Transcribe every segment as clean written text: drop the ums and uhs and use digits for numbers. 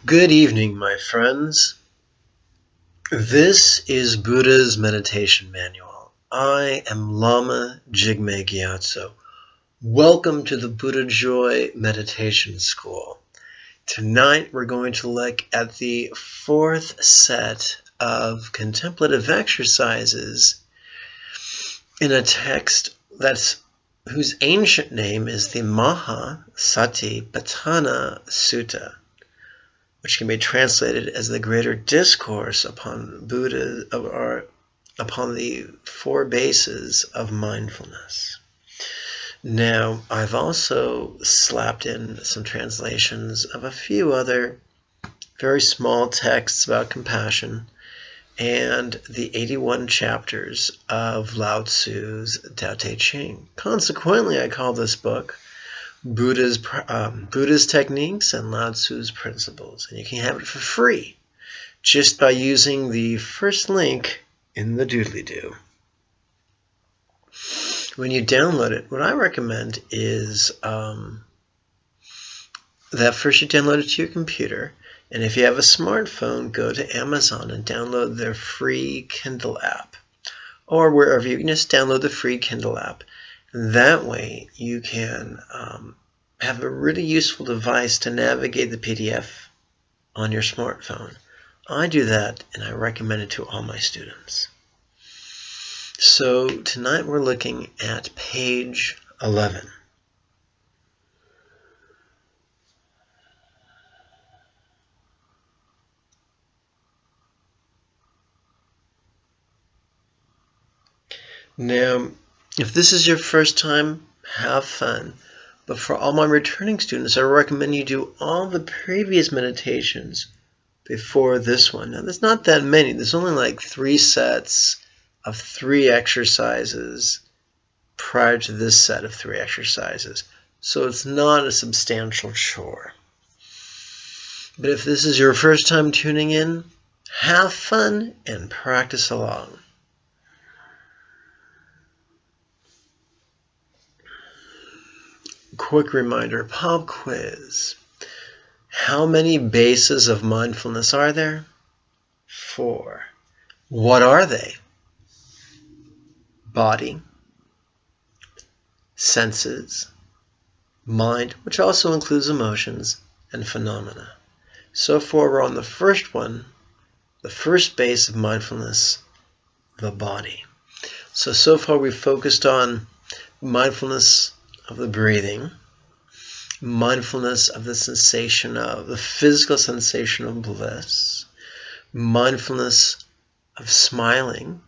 Good evening, my friends. This is Buddha's Meditation Manual. I am Lama Jigme Gyatso. Welcome to the Buddha Joy Meditation School. Tonight we're going to look at the fourth set of contemplative exercises in a text whose ancient name is the Mahasatipatthana Sutta, which can be translated as the greater discourse upon Buddha, or upon the four bases of mindfulness. Now, I've also slapped in some translations of a few other very small texts about compassion and the 81 chapters of Lao Tzu's Tao Te Ching. Consequently, I call this book Buddha's Techniques and Lao Tzu's Principles, and you can have it for free just by using the first link in the doodly-doo. When you download it, what I recommend is that first you download it to your computer, and if you have a smartphone, go to Amazon and download their free Kindle app, or wherever you can just download the free Kindle app. That way you can have a really useful device to navigate the PDF on your smartphone. I do that, and I recommend it to all my students. So tonight we're looking at page 11. Now, if this is your first time, have fun. But for all my returning students, I recommend you do all the previous meditations before this one. Now, there's not that many. There's only like 3 sets of 3 exercises prior to this set of 3 exercises. So it's not a substantial chore. But if this is your first time tuning in, have fun and practice along. Quick reminder, pop quiz. How many bases of mindfulness are there? 4. What are they? Body, senses, mind, which also includes emotions, and phenomena. So far we're on the first one, the first base of mindfulness, the body. So far we've focused on mindfulness of the breathing, mindfulness of the sensation of the physical sensation of bliss, mindfulness of smiling,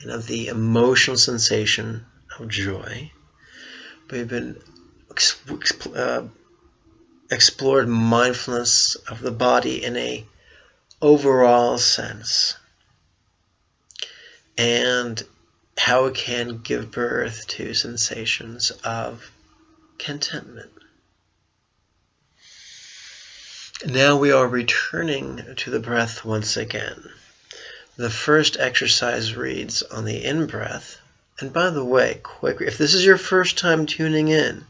and of the emotional sensation of joy. We've been explored mindfulness of the body in a overall sense, and how it can give birth to sensations of contentment. Now we are returning to the breath once again. The first exercise reads on the in-breath, and by the way, quickly, if this is your first time tuning in,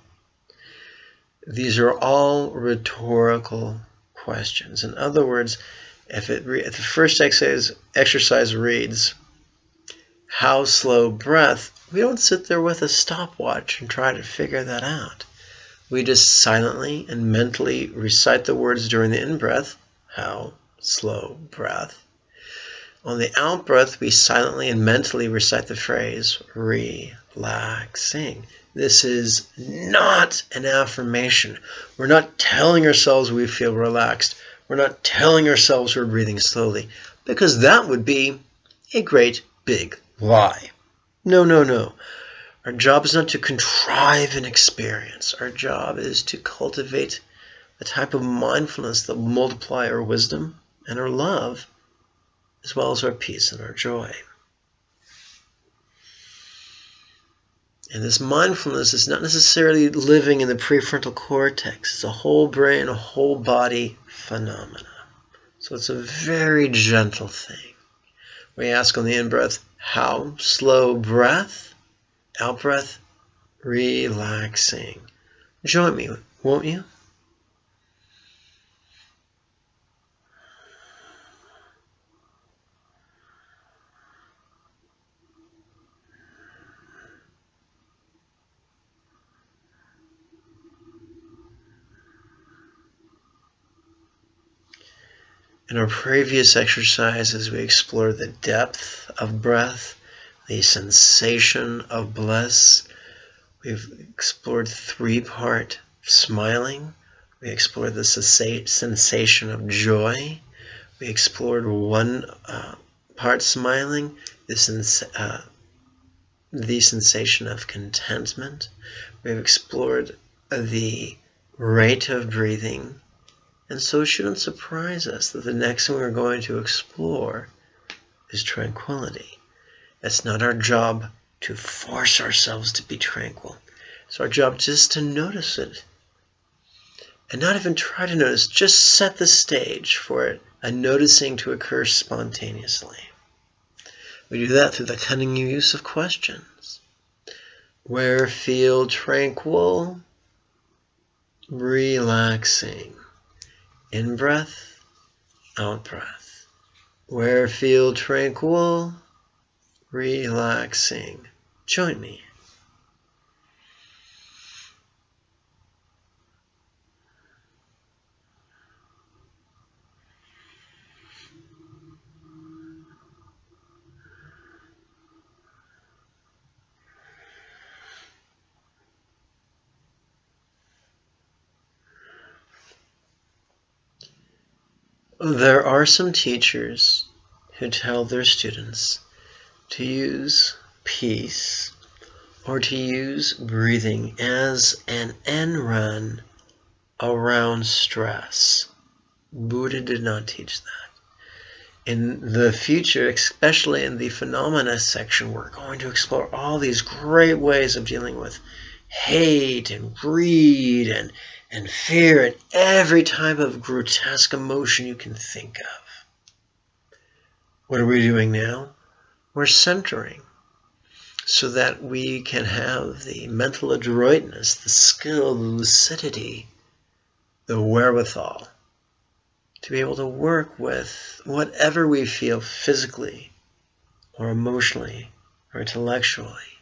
these are all rhetorical questions. In other words, if the first exercise reads, how slow breath, we don't sit there with a stopwatch and try to figure that out. We just silently and mentally recite the words during the in-breath, how slow breath. On the out-breath, we silently and mentally recite the phrase, relaxing. This is not an affirmation. We're not telling ourselves we feel relaxed. We're not telling ourselves we're breathing slowly, because that would be a great big lie. No. Our job is not to contrive an experience. Our job is to cultivate a type of mindfulness that will multiply our wisdom and our love, as well as our peace and our joy. And this mindfulness is not necessarily living in the prefrontal cortex. It's a whole brain, a whole body phenomena. So it's a very gentle thing. We ask on the in-breath, how slow breath? Out-breath, relaxing. Join me, won't you? In our previous exercises, we explored the depth of breath, the sensation of bliss. We've explored three-part smiling. We explored the sensation of joy. We explored one part smiling, the sensation of contentment. We've explored the rate of breathing. And so it shouldn't surprise us that the next one we're going to explore is tranquility. It's not our job to force ourselves to be tranquil. It's our job just to notice it. And not even try to notice, just set the stage for it, a noticing to occur spontaneously. We do that through the cunning use of questions. Where feel tranquil, relaxing. In breath, out breath. Where feel tranquil, relaxing. Join me. There are some teachers who tell their students to use peace or to use breathing as an end run around stress. Buddha did not teach that. In the future, especially in the phenomena section, we're going to explore all these great ways of dealing with hate and greed and fear and every type of grotesque emotion you can think of. What are we doing now? We're centering so that we can have the mental adroitness, the skill, the lucidity, the wherewithal to be able to work with whatever we feel physically or emotionally or intellectually,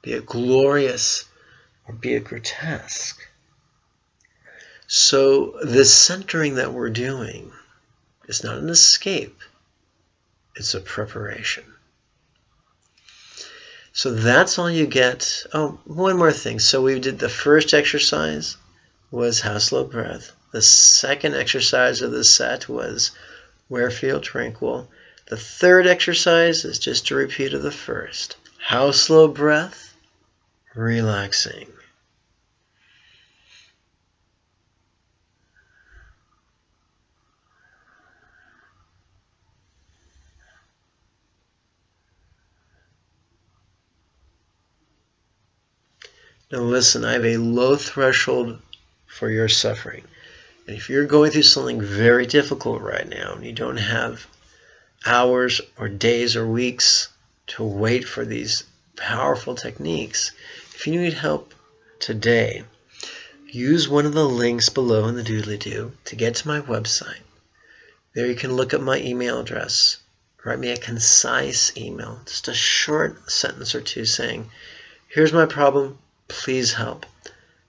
be it glorious or be it grotesque. So this centering that we're doing is not an escape, it's a preparation. So that's all you get. Oh, one more thing. So we did the first exercise was how slow breath. The second exercise of the set was where feel tranquil. The third exercise is just a repeat of the first. How slow breath, relaxing. Now listen, I have a low threshold for your suffering. And if you're going through something very difficult right now and you don't have hours or days or weeks to wait for these powerful techniques, if you need help today, use one of the links below in the doodly-doo to get to my website. There you can look up my email address. Write me a concise email, just a short sentence or two saying, here's my problem, please help.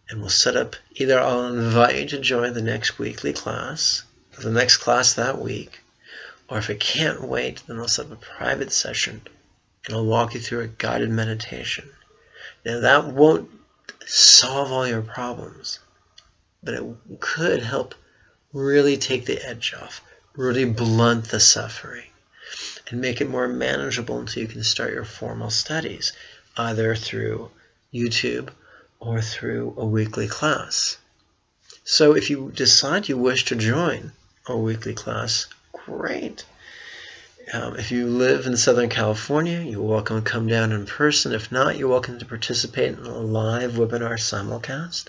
And we'll set up, either I'll invite you to join the next weekly class, or the next class that week, or if it can't wait, then I'll set up a private session and I'll walk you through a guided meditation. Now that won't solve all your problems, but it could help really take the edge off, really blunt the suffering, and make it more manageable until you can start your formal studies, either through YouTube or through a weekly class. So if you decide you wish to join a weekly class, great. If you live in Southern California, you're welcome to come down in person. If not, you're welcome to participate in a live webinar simulcast.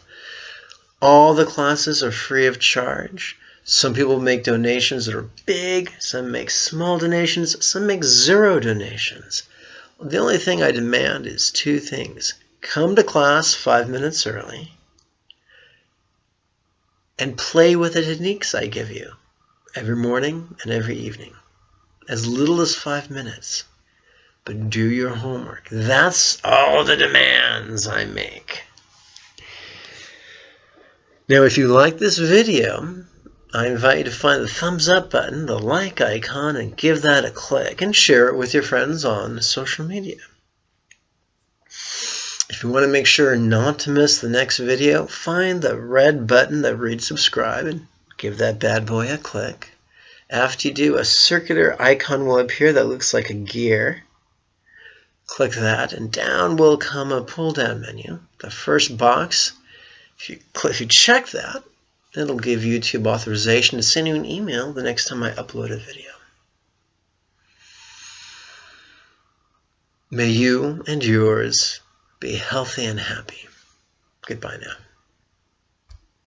All the classes are free of charge. Some people make donations that are big, some make small donations, some make 0 donations. The only thing I demand is 2 things. Come to class 5 minutes early and play with the techniques I give you every morning and every evening. As little as 5 minutes. But do your homework. That's all the demands I make. Now, if you like this video, I invite you to find the thumbs up button, the like icon, and give that a click and share it with your friends on social media. If you want to make sure not to miss the next video, find the red button that reads subscribe and give that bad boy a click. After you do, a circular icon will appear that looks like a gear. Click that, and down will come a pull-down menu. The first box, if you check that, it'll give YouTube authorization to send you an email the next time I upload a video. May you and yours be healthy and happy. Goodbye now.